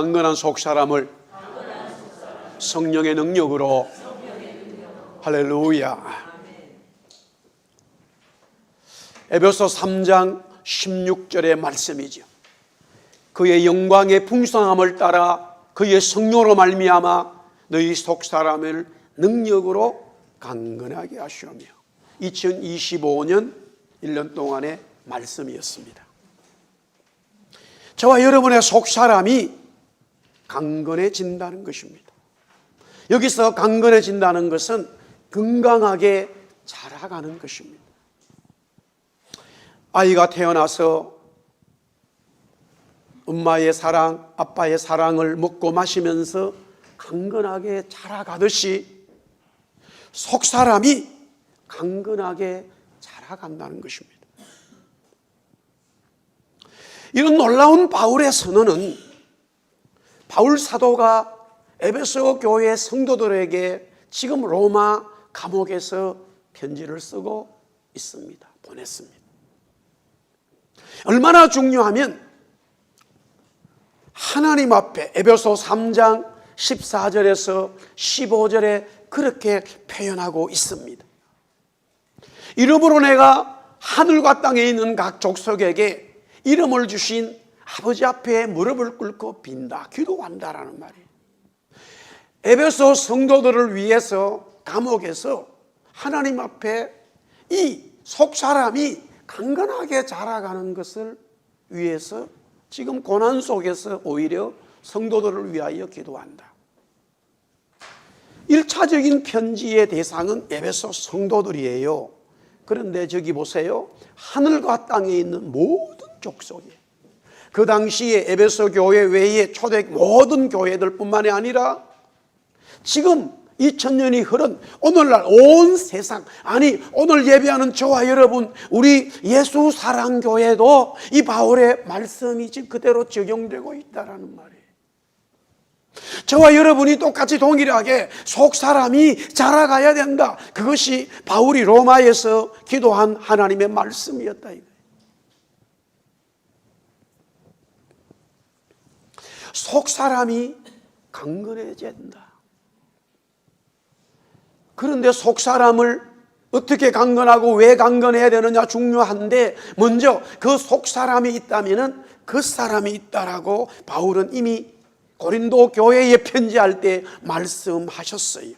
강건한 속사람을 성령의 능력으로. 할렐루야. 에베소 3장 16절의 말씀이죠. 그의 영광의 풍성함을 따라 그의 성령으로 말미암아 너희 속사람을 능력으로 강건하게 하시며. 2025년 1년 동안의 말씀이었습니다. 저와 여러분의 속사람이 강건해진다는 것입니다. 여기서 강건해진다는 것은 건강하게 자라가는 것입니다. 아이가 태어나서 엄마의 사랑, 아빠의 사랑을 먹고 마시면서 강건하게 자라가듯이 속사람이 강건하게 자라간다는 것입니다. 이런 놀라운 바울의 선언은 바울 사도가 에베소 교회 성도들에게 지금 로마 감옥에서 편지를 쓰고 있습니다. 보냈습니다. 얼마나 중요하면 하나님 앞에 에베소 3장 14절에서 15절에 그렇게 표현하고 있습니다. 이름으로 내가 하늘과 땅에 있는 각 족속에게 이름을 주신 아버지 앞에 무릎을 꿇고 빈다, 기도한다라는 말이에요. 에베소 성도들을 위해서 감옥에서 하나님 앞에 이 속사람이 강건하게 자라가는 것을 위해서 지금 고난 속에서 오히려 성도들을 위하여 기도한다. 1차적인 편지의 대상은 에베소 성도들이에요. 그런데 저기 보세요. 하늘과 땅에 있는 모든 족속이에요. 그 당시에 에베소 교회 외에 초대 모든 교회들 뿐만이 아니라 지금 2000년이 흐른 오늘날 온 세상, 아니 오늘 예배하는 저와 여러분, 우리 예수 사랑교회도 이 바울의 말씀이 지금 그대로 적용되고 있다는 말이에요. 저와 여러분이 똑같이 동일하게 속사람이 자라가야 된다. 그것이 바울이 로마에서 기도한 하나님의 말씀이었다. 속사람이 강건해져야 된다. 그런데 속사람을 어떻게 강건하고 왜 강건해야 되느냐 중요한데, 먼저 그 속사람이 있다면 그 사람이 있다라고 바울은 이미 고린도 교회에 편지할 때 말씀하셨어요.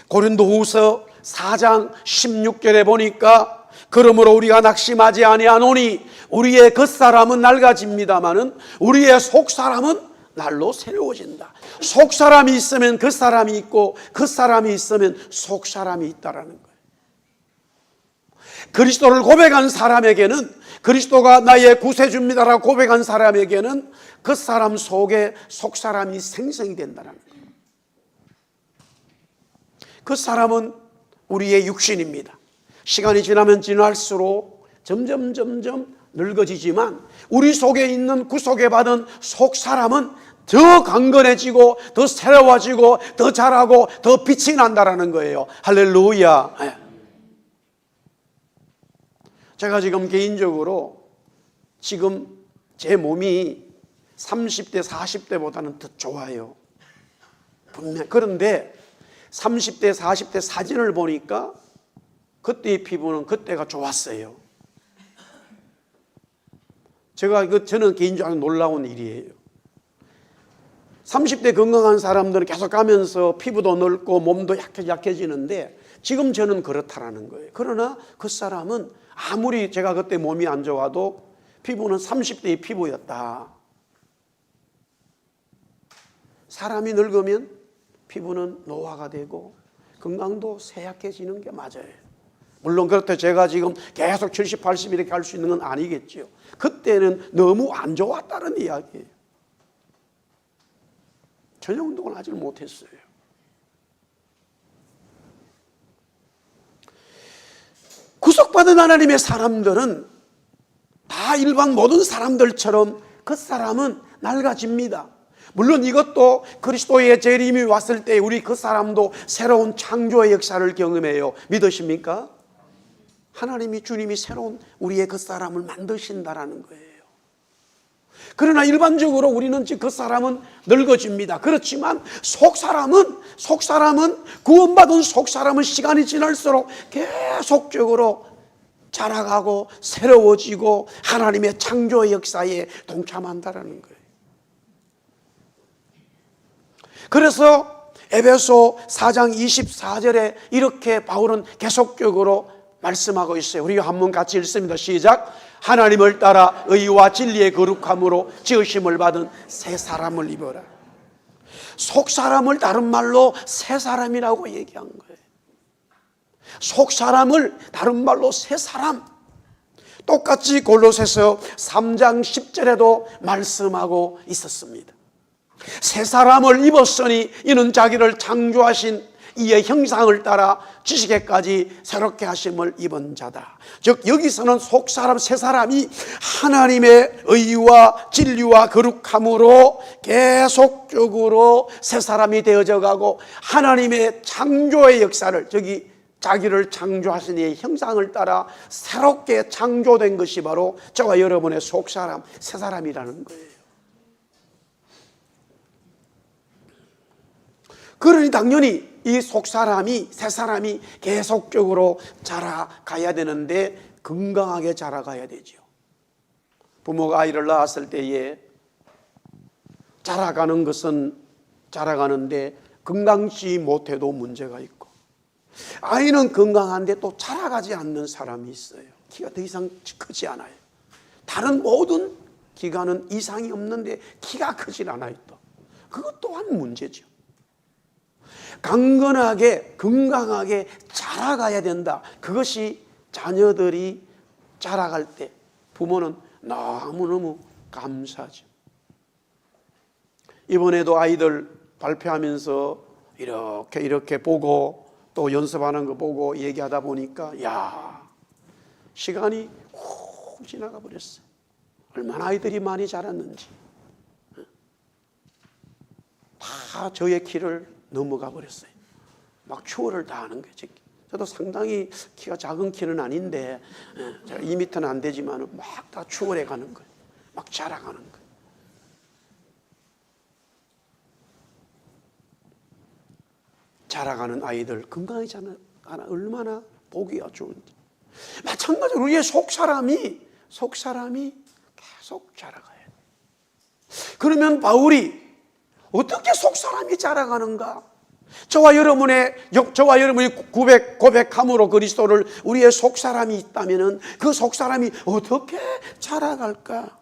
고린도후서 4장 16절에 보니까 그러므로 우리가 낙심하지 아니하노니 우리의 겉사람은 낡아집니다마는 우리의 속사람은 날로 새로워진다. 속사람이 있으면 겉사람이 있고 겉사람이 있으면 속사람이 있다라는 거예요. 그리스도를 고백한 사람에게는, 그리스도가 나의 구세주입니다라고 고백한 사람에게는 겉사람 속에 속사람이 생성이 된다는 거예요. 겉사람은 우리의 육신입니다. 시간이 지나면 지날수록 점점 늙어지지만 우리 속에 있는 구속에 받은 속사람은 더 강건해지고 더 새로워지고 더 자라고 더 빛이 난다라는 거예요. 할렐루야. 제가 지금 개인적으로 지금 제 몸이 30대 40대보다는 더 좋아요. 분명. 그런데 30대 40대 사진을 보니까 그때의 피부는 그때가 좋았어요. 저는 개인적으로 놀라운 일이에요. 30대 건강한 사람들은 계속 가면서 피부도 넓고 몸도 약해지는데 지금 저는 그렇다라는 거예요. 그러나 그 사람은 아무리 제가 그때 몸이 안 좋아도 피부는 30대의 피부였다. 사람이 늙으면 피부는 노화가 되고 건강도 쇠약해지는 게 맞아요. 물론 그렇다고 제가 지금 계속 70, 80 이렇게 할 수 있는 건 아니겠죠. 그때는 너무 안 좋았다는 이야기예요. 저 정도는 아직 못했어요. 구속받은 하나님의 사람들은 다 일반 모든 사람들처럼 그 사람은 낡아집니다. 물론 이것도 그리스도의 재림이 왔을 때 우리 그 사람도 새로운 창조의 역사를 경험해요. 믿으십니까? 하나님이, 주님이 새로운 우리의 그 사람을 만드신다라는 거예요. 그러나 일반적으로 우리는 그 사람은 늙어집니다. 그렇지만 속사람은 구원받은 속사람은 시간이 지날수록 계속적으로 자라가고 새로워지고 하나님의 창조의 역사에 동참한다는 거예요. 그래서 에베소 4장 24절에 이렇게 바울은 계속적으로 말씀하고 있어요. 우리 한번 같이 읽습니다. 시작. 하나님을 따라 의와 진리의 거룩함으로 지으심을 받은 새 사람을 입어라. 속 사람을 다른 말로 새 사람이라고 얘기한 거예요. 속 사람을 다른 말로 새 사람. 똑같이 골로새서 3장 10절에도 말씀하고 있었습니다. 새 사람을 입었으니 이는 자기를 창조하신 이의 형상을 따라 지식에까지 새롭게 하심을 입은 자다. 즉 여기서는 속사람 새 사람이 하나님의 의와 진리와 거룩함으로 계속적으로 새 사람이 되어져 가고 하나님의 창조의 역사를 저기 자기를 창조하신 이의 형상을 따라 새롭게 창조된 것이 바로 저와 여러분의 속사람 새 사람이라는 거예요. 그러니 당연히 이 속사람이 새 사람이 계속적으로 자라가야 되는데 건강하게 자라가야 되죠. 부모가 아이를 낳았을 때에 자라가는 것은 자라가는데 건강치 못해도 문제가 있고 아이는 건강한데 또 자라가지 않는 사람이 있어요. 키가 더 이상 크지 않아요. 다른 모든 기관은 이상이 없는데 키가 크질 않아요. 또 그것 또한 문제죠. 강건하게 건강하게 자라가야 된다. 그것이 자녀들이 자라갈 때 부모는 너무너무 감사하죠. 이번에도 아이들 발표하면서 이렇게 보고 또 연습하는 거 보고 얘기하다 보니까 야, 시간이 훅 지나가 버렸어요. 얼마나 아이들이 많이 자랐는지. 다 저의 키를 넘어가 버렸어요. 막 추월을 다 하는 거예요. 저도 상당히 키가 작은 키는 아닌데 제가 2m는 안 되지만 막 다 추월해 가는 거예요. 막 자라가는 거예요. 자라가는 아이들 건강하지 않아 얼마나 보기가 좋은지. 마찬가지로 우리의 속사람이 계속 자라가야 돼. 그러면 바울이 어떻게 속사람이 자라가는가? 저와 여러분이 고백함으로 그리스도를 우리의 속사람이 있다면 그 속사람이 어떻게 자라갈까?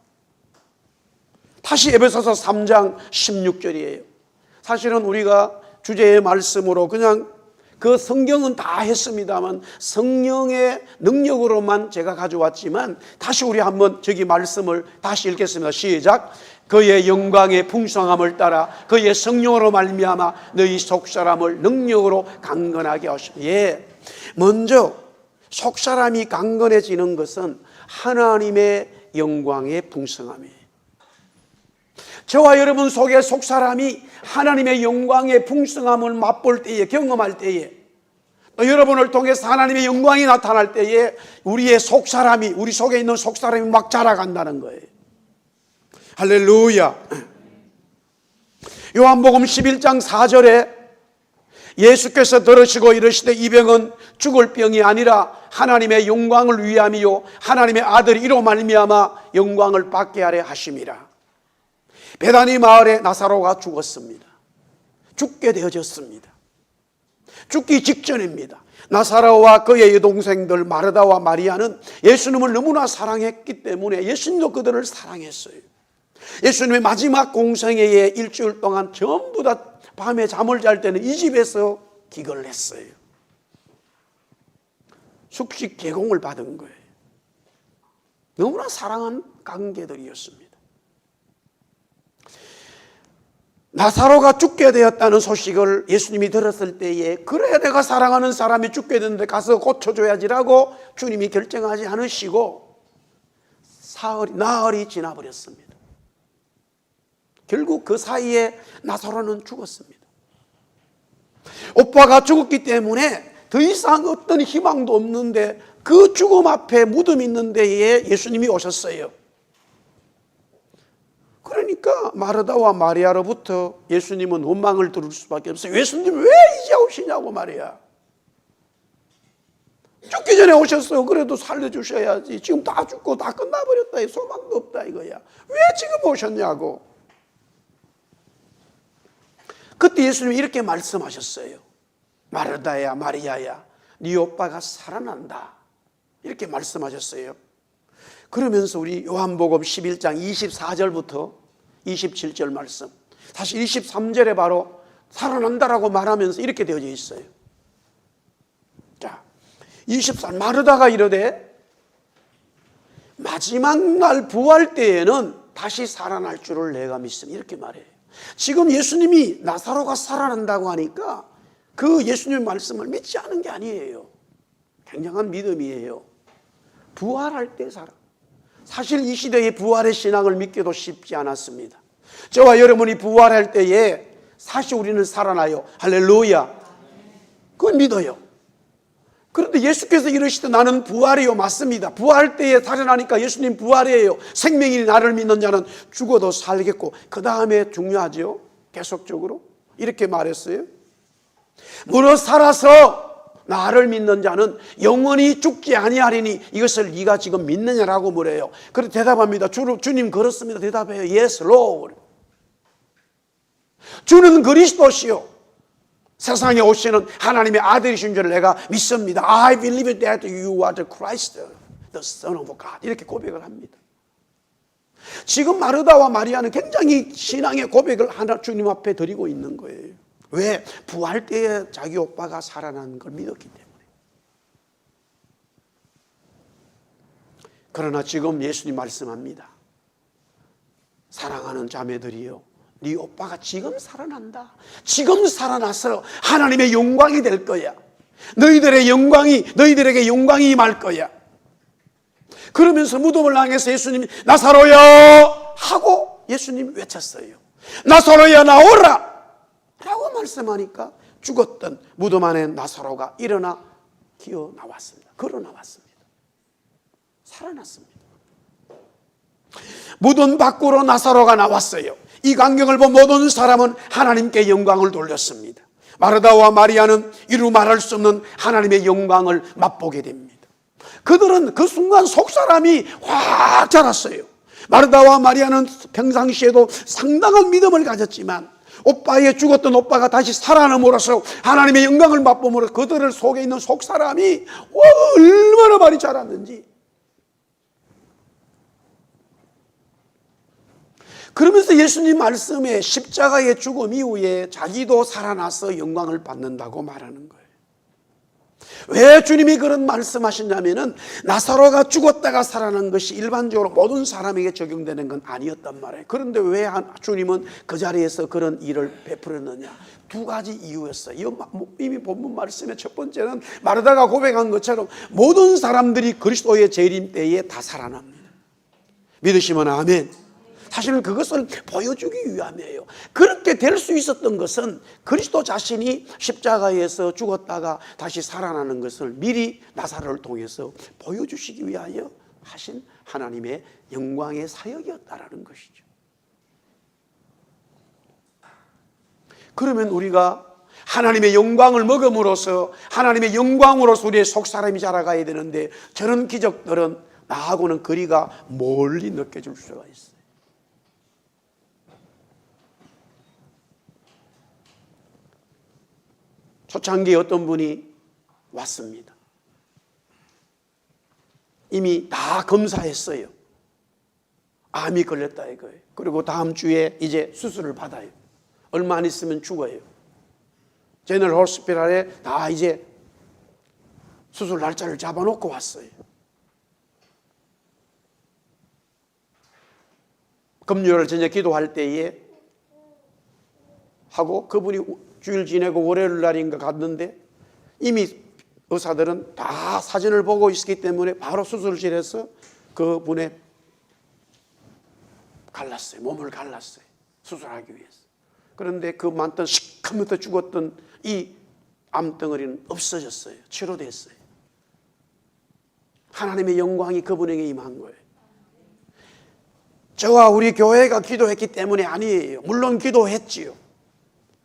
다시 에베소서 3장 16절이에요. 사실은 우리가 주제의 말씀으로 그냥 그 성경은 다 했습니다만 성령의 능력으로만 제가 가져왔지만 다시 우리 한번 저기 말씀을 다시 읽겠습니다. 시작. 그의 영광의 풍성함을 따라 그의 성령으로 말미암아 너희 속사람을 능력으로 강건하게 하시고. 예, 먼저 속사람이 강건해지는 것은 하나님의 영광의 풍성함이에요. 저와 여러분 속에 속사람이 하나님의 영광의 풍성함을 맛볼 때에, 경험할 때에, 또 여러분을 통해서 하나님의 영광이 나타날 때에 우리의 속사람이, 우리 속에 있는 속사람이 막 자라간다는 거예요. 할렐루야. 요한복음 11장 4절에 예수께서 들으시고 이르시되 이 병은 죽을 병이 아니라 하나님의 영광을 위함이요 하나님의 아들이 이로 말미암아 영광을 받게 하려 하심이라. 베다니 마을에 나사로가 죽었습니다. 죽게 되어졌습니다. 죽기 직전입니다. 나사로와 그의 여동생들 마르다와 마리아는 예수님을 너무나 사랑했기 때문에 예수님도 그들을 사랑했어요. 예수님의 마지막 공생애에 일주일 동안 전부 다 밤에 잠을 잘 때는 이 집에서 기거를 했어요. 숙식 제공을 받은 거예요. 너무나 사랑한 관계들이었습니다. 나사로가 죽게 되었다는 소식을 예수님이 들었을 때에 그래 내가 사랑하는 사람이 죽게 됐는데 가서 고쳐줘야지라고 주님이 결정하지 않으시고 나흘이 지나버렸습니다. 결국 그 사이에 나사로는 죽었습니다. 오빠가 죽었기 때문에 더 이상 어떤 희망도 없는데 그 죽음 앞에 무덤이 있는 데에 예수님이 오셨어요. 그러니까 마르다와 마리아로부터 예수님은 원망을 들을 수밖에 없어요. 예수님 왜 이제 오시냐고 말이야. 죽기 전에 오셨어. 그래도 살려주셔야지. 지금 다 죽고 다 끝나버렸다. 소망도 없다 이거야. 왜 지금 오셨냐고. 그때 예수님이 이렇게 말씀하셨어요. 마르다야 마리아야 네 오빠가 살아난다. 이렇게 말씀하셨어요. 그러면서 우리 요한복음 11장 24절부터 27절 말씀, 사실 23절에 바로 살아난다라고 말하면서 이렇게 되어져 있어요. 자, 24 마르다가 이르되 마지막 날 부활 때에는 다시 살아날 줄을 내가 믿습니다. 이렇게 말해요. 지금 예수님이 나사로가 살아난다고 하니까 그 예수님의 말씀을 믿지 않은 게 아니에요. 굉장한 믿음이에요. 부활할 때 살아. 사실 이 시대의 부활의 신앙을 믿기도 쉽지 않았습니다. 저와 여러분이 부활할 때에 사실 우리는 살아나요. 할렐루야. 그걸 믿어요. 그런데 예수께서 이르시되 나는 부활이요. 맞습니다. 부활 때에 살아나니까 예수님 부활이에요. 생명이 나를 믿는 자는 죽어도 살겠고, 그 다음에 중요하죠. 계속적으로 이렇게 말했어요. 무릇 살아서 나를 믿는 자는 영원히 죽지 아니하리니 이것을 네가 지금 믿느냐라고 물어요. 그래서 대답합니다. 주님 그렇습니다. 대답해요. Yes, Lord. 주는 그리스도시요 세상에 오시는 하나님의 아들이신 줄 내가 믿습니다. I believe that you are the Christ, the Son of God. 이렇게 고백을 합니다. 지금 마르다와 마리아는 굉장히 신앙의 고백을 하나 주님 앞에 드리고 있는 거예요. 왜? 부활 때에 자기 오빠가 살아난 걸 믿었기 때문에. 그러나 지금 예수님 말씀합니다. 사랑하는 자매들이요, 네 오빠가 지금 살아난다. 지금 살아나서 하나님의 영광이 될 거야. 너희들에게 영광이 임할 거야. 그러면서 무덤을 향해서 예수님이 나사로야 하고 예수님이 외쳤어요. 나사로야 나오라 라고 말씀하니까 죽었던 무덤 안에 나사로가 일어나 기어 나왔습니다. 걸어 나왔습니다. 살아났습니다. 무덤 밖으로 나사로가 나왔어요. 이 광경을 본 모든 사람은 하나님께 영광을 돌렸습니다. 마르다와 마리아는 이루 말할 수 없는 하나님의 영광을 맛보게 됩니다. 그들은 그 순간 속사람이 확 자랐어요. 마르다와 마리아는 평상시에도 상당한 믿음을 가졌지만 죽었던 오빠가 다시 살아남으로써 하나님의 영광을 맛보므로 그들 속에 있는 속사람이 얼마나 많이 자랐는지. 그러면서 예수님 말씀에 십자가의 죽음 이후에 자기도 살아나서 영광을 받는다고 말하는 거예요. 왜 주님이 그런 말씀하셨냐면은 나사로가 죽었다가 살아난 것이 일반적으로 모든 사람에게 적용되는 건 아니었단 말이에요. 그런데 왜 주님은 그 자리에서 그런 일을 베풀었느냐? 두 가지 이유였어요. 이미 본문 말씀의 첫 번째는 마르다가 고백한 것처럼 모든 사람들이 그리스도의 재림 때에 다 살아납니다. 믿으시면 아멘. 사실은 그것을 보여주기 위함이에요. 그렇게 될 수 있었던 것은 그리스도 자신이 십자가에서 죽었다가 다시 살아나는 것을 미리 나사로를 통해서 보여주시기 위하여 하신 하나님의 영광의 사역이었다라는 것이죠. 그러면 우리가 하나님의 영광을 먹음으로써 하나님의 영광으로서 우리의 속사람이 자라가야 되는데 저런 기적들은 나하고는 거리가 멀리 느껴질 수가 있어요. 초창기에 어떤 분이 왔습니다. 이미 다 검사했어요. 암이 걸렸다 이거예요. 그리고 다음 주에 이제 수술을 받아요. 얼마 안 있으면 죽어요. 제너럴 호스피탈에 다 이제 수술 날짜를 잡아놓고 왔어요. 금요일 저녁 기도할 때에 하고 그분이 주일 지내고 월요일 날인가 갔는데 이미 의사들은 다 사진을 보고 있었기 때문에 바로 수술실에서 그분의 갈랐어요. 몸을 갈랐어요. 수술하기 위해서. 그런데 그 많던 시커멓게 죽었던 이 암덩어리는 없어졌어요. 치료됐어요. 하나님의 영광이 그분에게 임한 거예요. 저와 우리 교회가 기도했기 때문에 아니에요. 물론 기도했지요.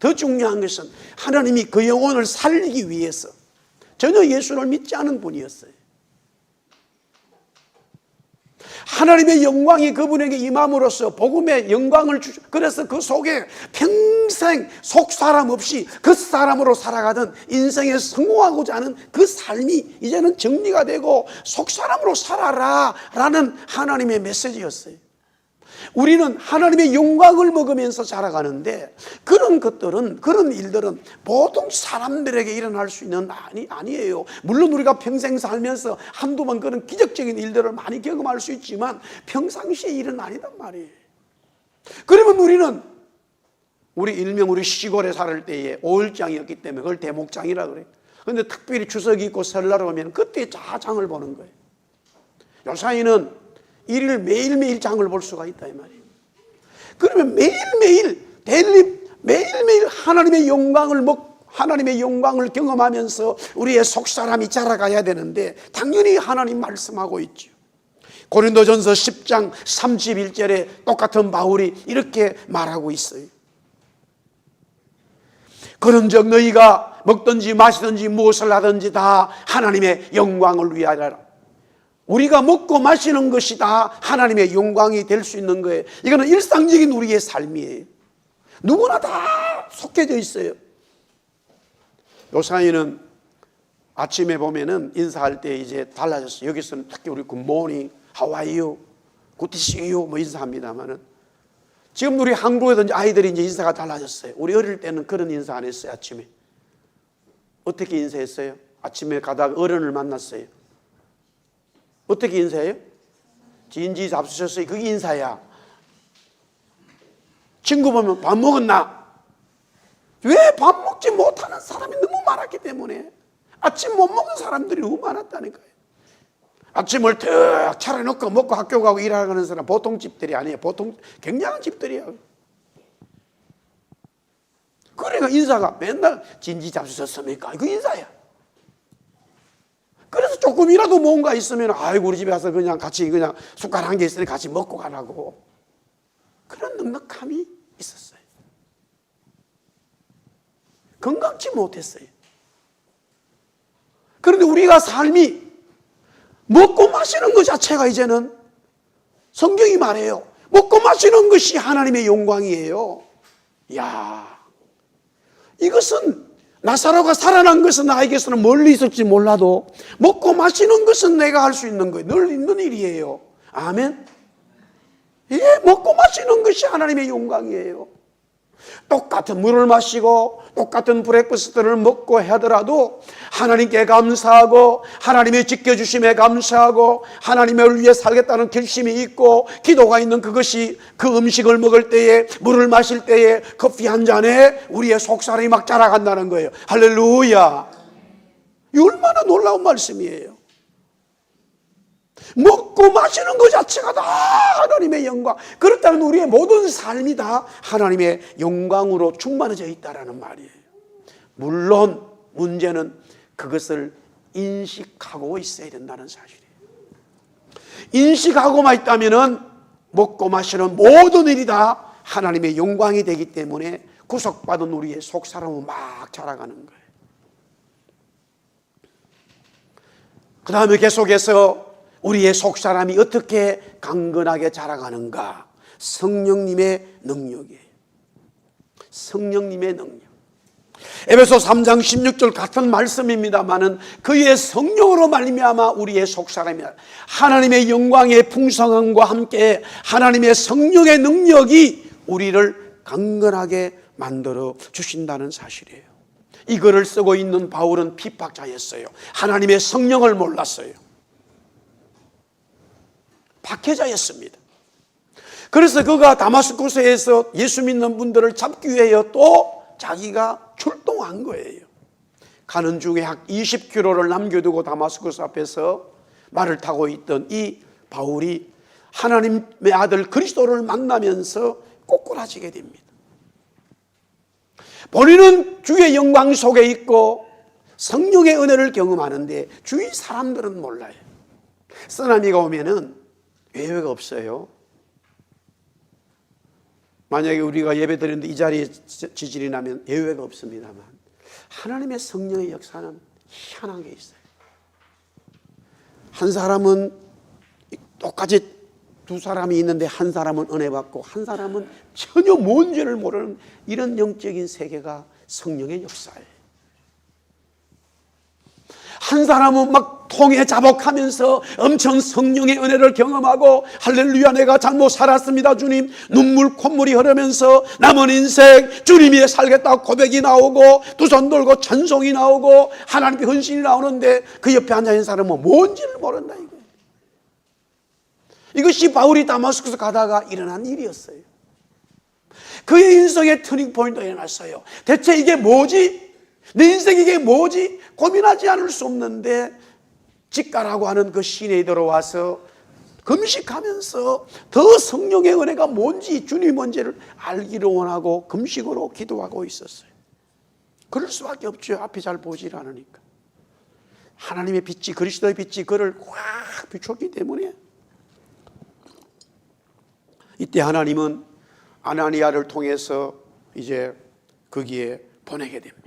더 중요한 것은 하나님이 그 영혼을 살리기 위해서 전혀 예수를 믿지 않은 분이었어요. 하나님의 영광이 그분에게 임함으로써 복음의 영광을 그래서 그 속에 평생 속 사람 없이 그 사람으로 살아가던 인생에 성공하고자 하는 그 삶이 이제는 정리가 되고 속 사람으로 살아라 라는 하나님의 메시지였어요. 우리는 하나님의 영광을 먹으면서 자라가는데 그런 것들은, 그런 일들은 보통 사람들에게 일어날 수 있는 아니에요. 물론 우리가 평생 살면서 한두 번 그런 기적적인 일들을 많이 경험할 수 있지만 평상시에 일은 아니단 말이에요. 그러면 우리 일명 우리 시골에 살 때에 5일장이었기 때문에 그걸 대목장이라 그래요. 그런데 특별히 추석이 있고 설날 오면 그때 장을 보는 거예요. 요사이는 일일 매일매일 장을 볼 수가 있다 이 말이에요. 그러면 매일매일 하나님의 영광을 경험하면서 우리의 속사람이 자라가야 되는데 당연히 하나님 말씀하고 있죠. 고린도전서 10장 31절에 똑같은 바울이 이렇게 말하고 있어요. 그런즉 너희가 먹든지 마시든지 무엇을 하든지 다 하나님의 영광을 위하여라. 우리가 먹고 마시는 것이 다 하나님의 영광이 될 수 있는 거예요. 이거는 일상적인 우리의 삶이에요. 누구나 다 속해져 있어요. 요사이는 아침에 보면은 인사할 때 이제 달라졌어요. 여기서는 특히 우리 굿모닝, 하와이유, 굿디시유 뭐 인사합니다만은 지금 우리 한국에도 아이들이 이제 인사가 달라졌어요. 우리 어릴 때는 그런 인사 안 했어요. 아침에 어떻게 인사했어요? 아침에 가다가 어른을 만났어요. 어떻게 인사해요? 진지 잡수셨어요. 그게 인사야. 친구 보면 밥 먹었나? 왜 밥 먹지 못하는 사람이 너무 많았기 때문에 아침 못 먹은 사람들이 너무 많았다니까요. 아침을 탁 차려놓고 먹고 학교 가고 일하는 사람 보통 집들이 아니에요. 보통 굉장한 집들이야. 그러니까 인사가 맨날 진지 잡수셨습니까? 그 인사야. 그래서 조금이라도 뭔가 있으면 아이고 우리 집에 가서 그냥 같이 그냥 숟가락 한 개 있으니 같이 먹고 가라고 그런 넉넉함이 있었어요. 건강치 못했어요. 그런데 우리가 삶이 먹고 마시는 것 자체가 이제는 성경이 말해요. 먹고 마시는 것이 하나님의 영광이에요. 이야, 이것은 나사로가 살아난 것은 나에게서는 멀리 있을지 몰라도 먹고 마시는 것은 내가 할 수 있는 거예요. 늘 있는 일이에요. 아멘. 예, 먹고 마시는 것이 하나님의 영광이에요. 똑같은 물을 마시고 똑같은 브레이크파스트를 먹고 하더라도 하나님께 감사하고 하나님의 지켜주심에 감사하고 하나님을 위해 살겠다는 결심이 있고 기도가 있는 그것이 그 음식을 먹을 때에 물을 마실 때에 커피 한 잔에 우리의 속사람이 막 자라간다는 거예요. 할렐루야. 이 얼마나 놀라운 말씀이에요. 먹고 마시는 것 자체가 다 하나님의 영광. 그렇다면 우리의 모든 삶이 다 하나님의 영광으로 충만해져 있다는 말이에요. 물론 문제는 그것을 인식하고 있어야 된다는 사실이에요. 인식하고만 있다면 먹고 마시는 모든 일이 다 하나님의 영광이 되기 때문에 구속받은 우리의 속사람은 막 자라가는 거예요. 그 다음에 계속해서 우리의 속사람이 어떻게 강건하게 자라가는가? 성령님의 능력이에요. 성령님의 능력. 에베소 3장 16절 같은 말씀입니다마는 그의 성령으로 말미암아 우리의 속사람이 하나님의 영광의 풍성함과 함께 하나님의 성령의 능력이 우리를 강건하게 만들어 주신다는 사실이에요. 이거를 쓰고 있는 바울은 피박자였어요. 하나님의 성령을 몰랐어요. 박해자였습니다. 그래서 그가 다마스쿠스에서 예수 믿는 분들을 잡기 위해 또 자기가 출동한 거예요. 가는 중에 약 20km를 남겨두고 다마스쿠스 앞에서 말을 타고 있던 이 바울이 하나님의 아들 그리스도를 만나면서 꼬꾸라지게 됩니다. 본인은 주의 영광 속에 있고 성령의 은혜를 경험하는데 주위 사람들은 몰라요. 쓰나미가 오면은 예외가 없어요. 만약에 우리가 예배 드리는데 이 자리에 지진이 나면 예외가 없습니다만 하나님의 성령의 역사는 희한한 게 있어요. 한 사람은 똑같이 두 사람이 있는데 한 사람은 은혜 받고 한 사람은 전혀 뭔지를 모르는 이런 영적인 세계가 성령의 역사예요. 한 사람은 막 통에 자복하면서 엄청 성령의 은혜를 경험하고 할렐루야 내가 잘못 살았습니다 주님, 눈물 콧물이 흐르면서 남은 인생 주님 위해 살겠다고 고백이 나오고 두 손 들고 찬송이 나오고 하나님께 헌신이 나오는데 그 옆에 앉아있는 사람은 뭔지를 모른다 이거예요. 이것이 바울이 다마스쿠스 가다가 일어난 일이었어요. 그의 인생의 터닝 포인트가 일어났어요. 대체 이게 뭐지? 내 인생 이게 뭐지? 고민하지 않을 수 없는데 직가라고 하는 그 시내에 들어와서 금식하면서 더 성령의 은혜가 뭔지 주님 뭔지를 알기를 원하고 금식으로 기도하고 있었어요. 그럴 수밖에 없죠. 앞이 잘 보질 않으니까. 하나님의 빛이, 그리스도의 빛이 그를 확 비췄기 때문에 이때 하나님은 아나니아를 통해서 이제 거기에 보내게 됩니다.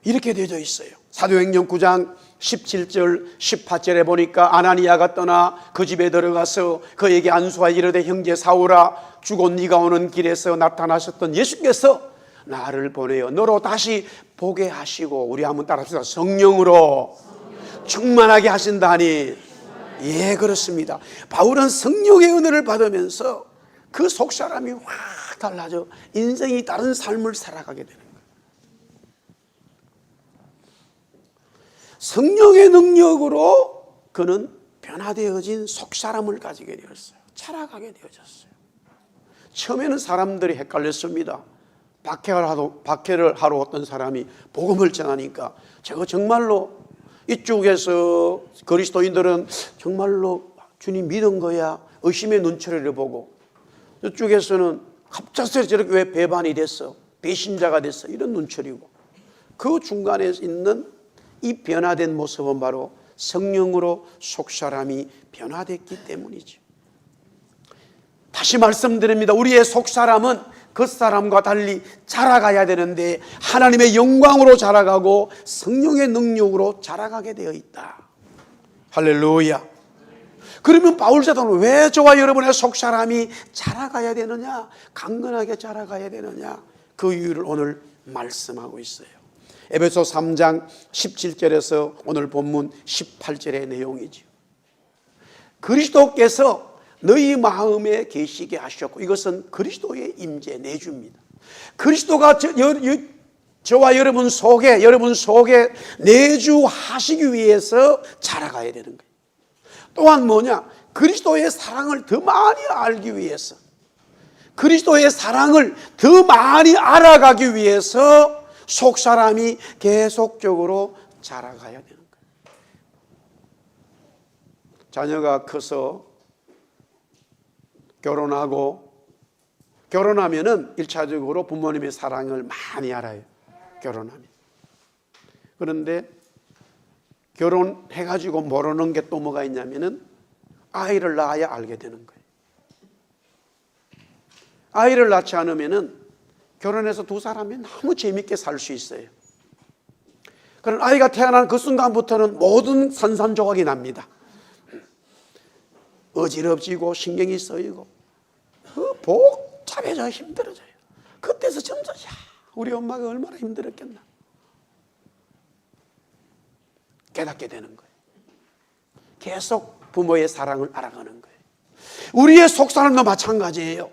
이렇게 되어져 있어요. 사도행전 9장 17절 18절에 보니까 아나니아가 떠나 그 집에 들어가서 그에게 안수하여 이르되 형제 사울아 죽어 네가 오는 길에서 나타나셨던 예수께서 나를 보내어 너로 다시 보게 하시고, 우리 한번 따라합시다. 성령으로 충만하게 하신다니. 예, 그렇습니다. 바울은 성령의 은혜를 받으면서 그 속사람이 확 달라져 인생이 다른 삶을 살아가게 되는 거예요. 성령의 능력으로 그는 변화되어진 속사람을 가지게 되었어요. 자라가게 되어졌어요. 처음에는 사람들이 헷갈렸습니다. 박해를 하러 어떤 사람이 복음을 전하니까 저거 정말로 이쪽에서 그리스도인들은 정말로 주님 믿은 거야 의심의 눈초리를 보고, 이쪽에서는 갑작스레 저렇게 왜 배반이 됐어, 배신자가 됐어, 이런 눈초리고, 그 중간에 있는 이 변화된 모습은 바로 성령으로 속사람이 변화됐기 때문이죠. 다시 말씀드립니다. 우리의 속사람은 겉사람과 달리 자라가야 되는데 하나님의 영광으로 자라가고 성령의 능력으로 자라가게 되어 있다. 할렐루야. 그러면 바울사도는 왜 저와 여러분의 속사람이 자라가야 되느냐, 강건하게 자라가야 되느냐, 그 이유를 오늘 말씀하고 있어요. 에베소 3장 17절에서 오늘 본문 18절의 내용이죠. 그리스도께서 너희 마음에 계시게 하셨고, 이것은 그리스도의 임재 내주입니다. 그리스도가 저와 여러분 속에 내주하시기 위해서 자라가야 되는 거예요. 또한 뭐냐, 그리스도의 사랑을 더 많이 알기 위해서, 그리스도의 사랑을 더 많이 알아가기 위해서 속사람이 계속적으로 자라가야 되는 거예요. 자녀가 커서 결혼하면은 1차적으로 부모님의 사랑을 많이 알아요. 결혼하면. 그런데 결혼해가지고 모르는 게 또 뭐가 있냐면은 아이를 낳아야 알게 되는 거예요. 아이를 낳지 않으면은 결혼해서 두 사람이 너무 재밌게 살 수 있어요. 그런 아이가 태어난 그 순간부터는 모든 산산조각이 납니다. 어지럽지고 신경이 쓰이고 복잡해져 힘들어져요. 그때서 점점 우리 엄마가 얼마나 힘들었겠나 깨닫게 되는 거예요. 계속 부모의 사랑을 알아가는 거예요. 우리의 속사람도 마찬가지예요.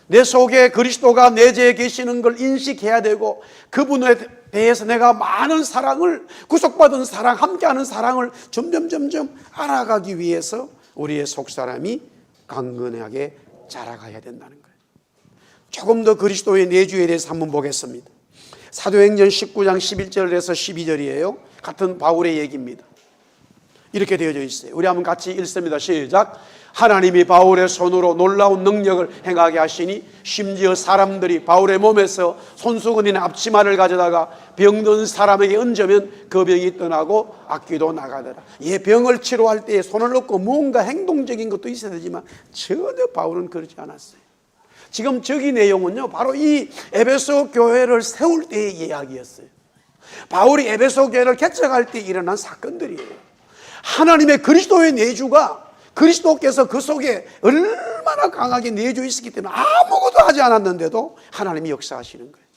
내 속에 그리스도가 내재해 계시는 걸 인식해야 되고, 그분에 대해서 내가 많은 사랑을, 구속받은 사랑, 함께하는 사랑을 점점 알아가기 위해서 우리의 속사람이 강건하게 자라가야 된다는 거예요. 조금 더 그리스도의 내주에 대해서 한번 보겠습니다. 사도행전 19장 11절에서 12절이에요. 같은 바울의 얘기입니다. 이렇게 되어져 있어요. 우리 한번 같이 읽습니다. 시작. 하나님이 바울의 손으로 놀라운 능력을 행하게 하시니 심지어 사람들이 바울의 몸에서 손수건이나 앞치마를 가져다가 병든 사람에게 얹으면 그 병이 떠나고 악귀도 나가더라. 이 병을 치료할 때에 손을 넣고 무언가 행동적인 것도 있어야 되지만 전혀 바울은 그러지 않았어요. 지금 저기 내용은요, 바로 이 에베소 교회를 세울 때의 이야기였어요. 바울이 에베소 교회를 개척할 때 일어난 사건들이에요. 하나님의 그리스도의 내주가 그리스도께서 그 속에 얼마나 강하게 내주 있었기 때문에 아무것도 하지 않았는데도 하나님이 역사하시는 거예요.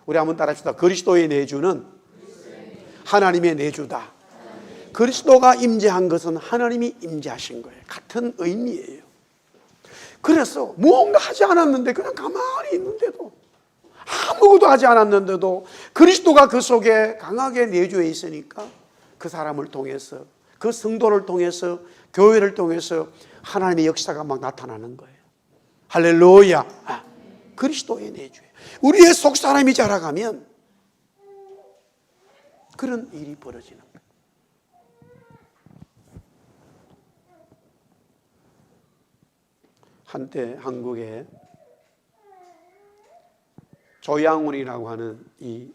우리 한번 따라합시다. 그리스도의 내주는 하나님의 내주다. 그리스도가 임재한 것은 하나님이 임재하신 거예요. 같은 의미예요. 그래서 무언가 하지 않았는데 그냥 가만히 있는데도, 아무것도 하지 않았는데도 그리스도가 그 속에 강하게 내주해 있으니까 그 사람을 통해서, 그 성도를 통해서, 교회를 통해서 하나님의 역사가 막 나타나는 거예요. 할렐루야. 그리스도의 내주예요. 우리의 속 사람이 자라가면 그런 일이 벌어지는 거예요. 한때 한국에 조양훈이라고 하는 이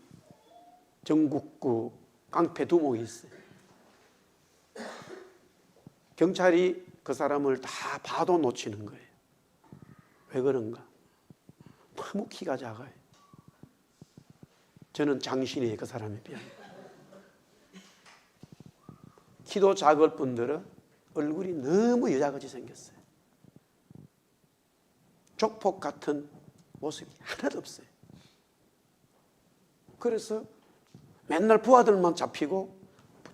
전국구 깡패 두목이 있어요. 경찰이 그 사람을 다 봐도 놓치는 거예요. 왜 그런가? 너무 키가 작아요. 저는 장신이에요, 그 사람에 비하면. 키도 작을 뿐더러 얼굴이 너무 여자같이 생겼어요. 족폭 같은 모습이 하나도 없어요. 그래서 맨날 부하들만 잡히고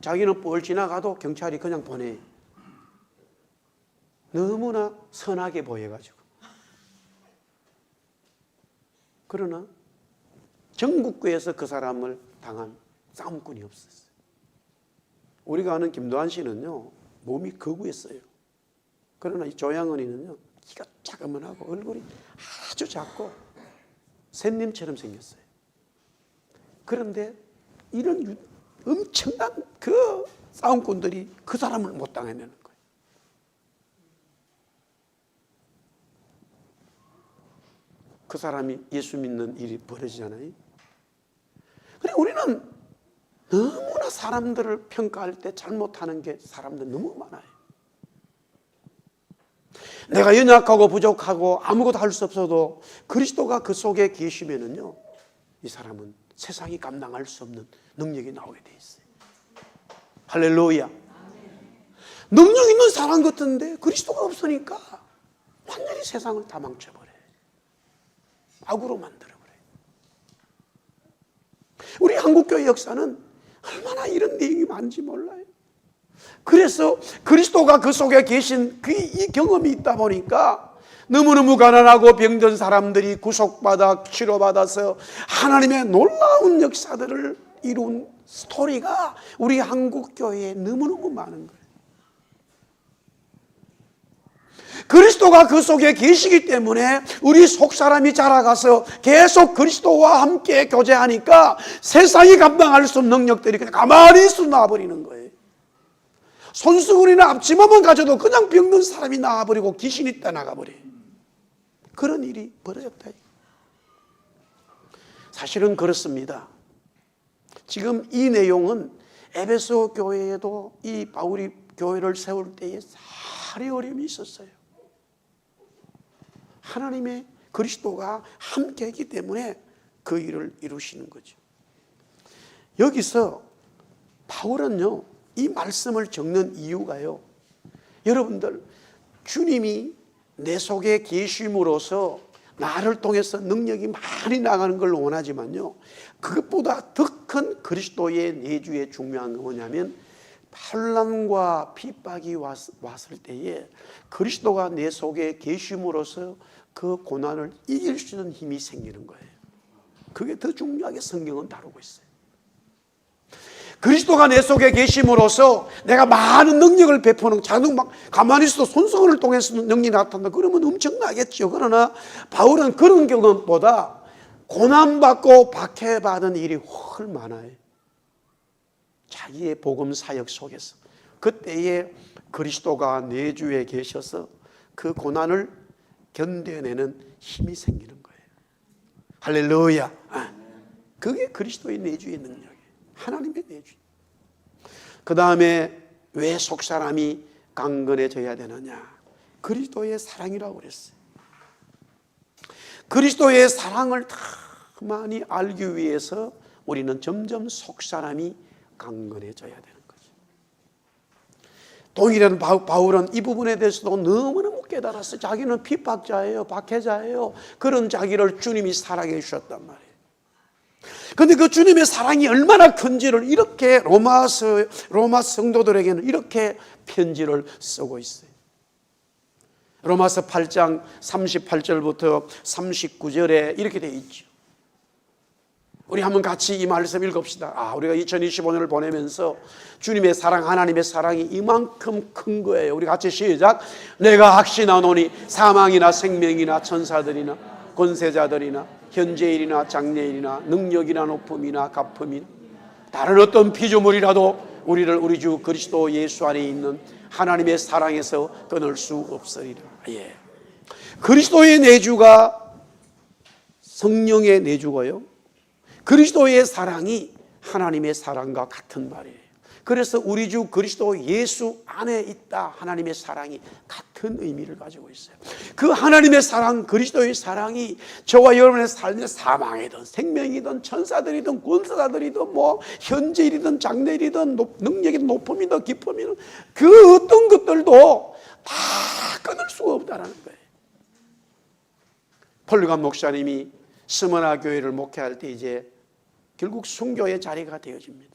자기는 뻘 지나가도 경찰이 그냥 보내요. 너무나 선하게 보여가지고. 그러나 전국구에서 그 사람을 당한 싸움꾼이 없었어요. 우리가 아는 김도한 씨는요, 몸이 거구했어요. 그러나 이 조양은이는요, 키가 작으면하고 얼굴이 아주 작고 샌님처럼 생겼어요. 그런데 이런 엄청난 그 싸움꾼들이 그 사람을 못 당해내는 거예요. 그 사람이 예수 믿는 일이 벌어지잖아요. 그래, 우리는 너무나 사람들을 평가할 때 잘못하는 게 사람들 너무 많아요. 내가 연약하고 부족하고 아무것도 할 수 없어도 그리스도가 그 속에 계시면은요, 이 사람은 세상이 감당할 수 없는 능력이 나오게 돼 있어요. 할렐루야. 능력 있는 사람 같은데 그리스도가 없으니까 완전히 세상을 다 망쳐버려요. 악으로 만들어버려요. 우리 한국교회 역사는 얼마나 이런 내용이 많은지 몰라요. 그래서 그리스도가 그 속에 계신 이 경험이 있다 보니까 너무너무 가난하고 병든 사람들이 구속받아 치료받아서 하나님의 놀라운 역사들을 이룬 스토리가 우리 한국교회에 너무너무 많은 거예요. 그리스도가 그 속에 계시기 때문에 우리 속사람이 자라가서 계속 그리스도와 함께 교제하니까 세상이 감당할 수 없는 능력들이 그냥 가만히 있어 나와버리는 거예요. 손수건이나 앞치마만 가져도 그냥 병든 사람이 나와버리고 귀신이 떠나가버려요. 그런 일이 벌어졌다. 사실은 그렇습니다. 지금 이 내용은 에베소 교회에도 이 바울이 교회를 세울 때에 살이 어려움이 있었어요. 하나님의 그리스도가 함께 했기 때문에 그 일을 이루시는 거죠. 여기서 바울은요, 이 말씀을 적는 이유가요, 여러분들, 주님이 내 속에 계심으로써 나를 통해서 능력이 많이 나가는 걸 원하지만요, 그것보다 더 큰 그리스도의 내주의 중요한 건 뭐냐면, 환난과 핍박이 왔을 때에 그리스도가 내 속에 계심으로써 그 고난을 이길 수 있는 힘이 생기는 거예요. 그게 더 중요하게 성경은 다루고 있어요. 그리스도가 내 속에 계심으로써 내가 많은 능력을 베푸는, 자동 막 가만히 있어도 손수건을 통해서 능력이 나타난다. 그러면 엄청나겠죠. 그러나 바울은 그런 경험보다 고난받고 박해받은 일이 훨 많아요. 자기의 복음 사역 속에서 그때에 그리스도가 내주에 계셔서 그 고난을 견뎌내는 힘이 생기는 거예요. 할렐루야. 그게 그리스도의 내주의 능력이에요. 하나님의 내주. 그 다음에 왜 속사람이 강건해져야 되느냐? 그리스도의 사랑이라고 그랬어요. 그리스도의 사랑을 더 많이 알기 위해서 우리는 점점 속사람이 강건해져야 되는 거죠. 동일한 바울은 이 부분에 대해서도 너무너무 깨달았어요. 자기는 핍박자예요, 박해자예요. 그런 자기를 주님이 사랑해 주셨단 말이에요. 그런데 그 주님의 사랑이 얼마나 큰지를 이렇게 로마 성도들에게는 이렇게 편지를 쓰고 있어요. 로마서 8장 38절부터 39절에 이렇게 되어 있죠. 우리 한번 같이 이 말씀 읽읍시다. 우리가 2025년을 보내면서 주님의 사랑, 하나님의 사랑이 이만큼 큰 거예요. 우리 같이 시작. 내가 확신하노니 사망이나 생명이나 천사들이나 권세자들이나 현재일이나 장래일이나 능력이나 높음이나 가품이나 다른 어떤 피조물이라도 우리를 우리 주 그리스도 예수 안에 있는 하나님의 사랑에서 끊을 수 없으리라. 그리스도의 내주가 성령의 내주고요, 그리스도의 사랑이 하나님의 사랑과 같은 말이에요. 그래서 우리 주 그리스도 예수 안에 있다 하나님의 사랑이 같은 의미를 가지고 있어요. 그 하나님의 사랑, 그리스도의 사랑이 저와 여러분의 삶의 사망이든 생명이든 천사들이든 권사들이든 뭐 현재일이든 장래일이든 능력이든 높음이든 기쁨이든 그 어떤 것들도 다 끊을 수가 없다는 거예요. 폴리감 목사님이 스머나 교회를 목회할 때 이제 결국 순교의 자리가 되어집니다.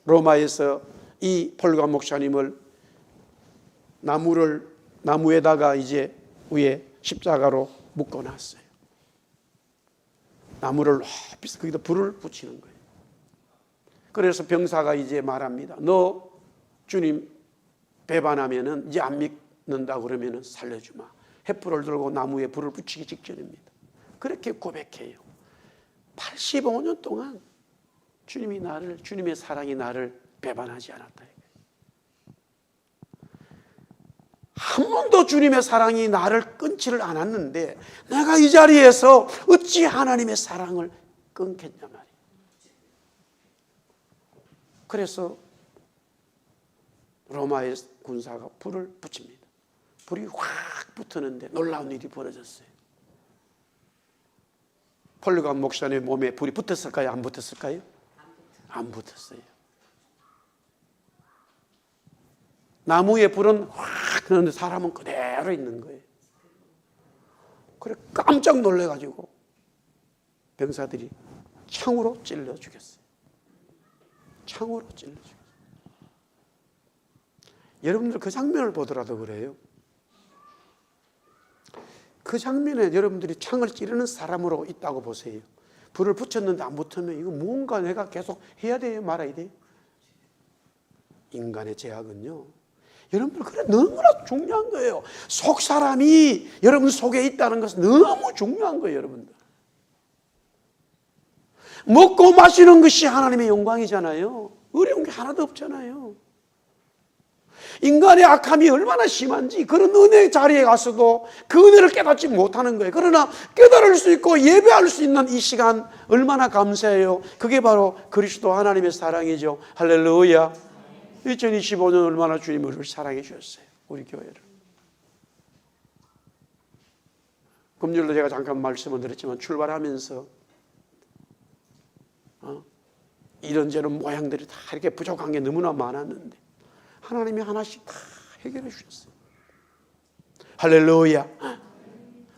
로마에서 이 폴리감 목사님을 나무에다가 이제 위에 십자가로 묶어놨어요. 나무를 높이 거기다 불을 붙이는 거예요. 그래서 병사가 이제 말합니다. 너 주님 배반하면은 이제 안 믿는다 그러면은 살려주마. 횃불을 들고 나무에 불을 붙이기 직전입니다. 그렇게 고백해요. 85년 동안 주님의 사랑이 나를 배반하지 않았다. 한 번도 주님의 사랑이 나를 끊지를 않았는데 내가 이 자리에서 어찌 하나님의 사랑을 끊겠냐 말이에요. 그래서 로마의 군사가 불을 붙입니다. 불이 확 붙었는데 놀라운 일이 벌어졌어요. 폴리감 목사님 몸에 불이 붙었을까요? 안 붙었을까요? 안 붙었어요. 나무에 불은 확 끄는데 사람은 그대로 있는 거예요. 그래 깜짝 놀래가지고 병사들이 창으로 찔러 죽였어요. 창으로 찔러 죽였어요. 여러분들 그 장면을 보더라도 그래요. 그 장면에 여러분들이 창을 찌르는 사람으로 있다고 보세요. 불을 붙였는데 안 붙으면 이거 뭔가 내가 계속 해야 돼요? 말아야 돼요? 인간의 죄악은요, 여러분들 그래 너무나 중요한 거예요. 속 사람이 여러분 속에 있다는 것은 너무 중요한 거예요. 여러분들 먹고 마시는 것이 하나님의 영광이잖아요. 어려운 게 하나도 없잖아요. 인간의 악함이 얼마나 심한지 그런 은혜의 자리에 가서도 그 은혜를 깨닫지 못하는 거예요. 그러나 깨달을 수 있고 예배할 수 있는 이 시간 얼마나 감사해요. 그게 바로 그리스도 하나님의 사랑이죠. 할렐루야. 2025년 얼마나 주님이 우리를 사랑해 주셨어요. 우리 교회를. 금요일도 제가 잠깐 말씀을 드렸지만 출발하면서 이런저런 모양들이 다 이렇게 부족한 게 너무나 많았는데 하나님이 하나씩 다 해결해 주셨어요. 할렐루야.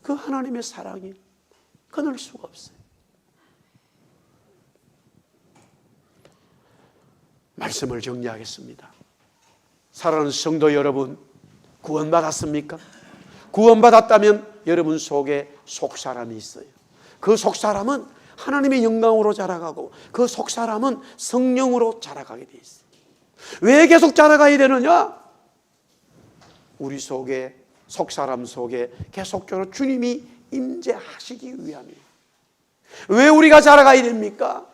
그 하나님의 사랑이 끊을 수가 없어요. 말씀을 정리하겠습니다. 사랑하는 성도 여러분, 구원받았습니까? 구원받았다면 여러분 속에 속사람이 있어요. 그 속사람은 하나님의 영광으로 자라가고 그 속사람은 성령으로 자라가게 돼 있어요. 왜 계속 자라가야 되느냐? 우리 속에, 속사람 속에 계속적으로 주님이 임재하시기 위함이에요. 왜 우리가 자라가야 됩니까?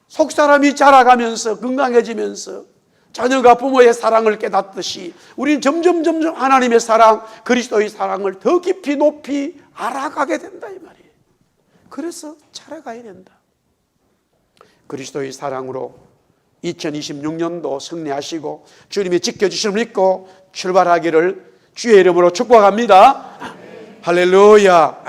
속사람이 자라가면서 건강해지면서 자녀가 부모의 사랑을 깨닫듯이 우리는 점점 하나님의 사랑, 그리스도의 사랑을 더 깊이 높이 알아가게 된다 이 말이에요. 그래서 자라가야 된다. 그리스도의 사랑으로 2026년도 승리하시고 주님이 지켜주심을 믿고 출발하기를 주의 이름으로 축복합니다. 할렐루야.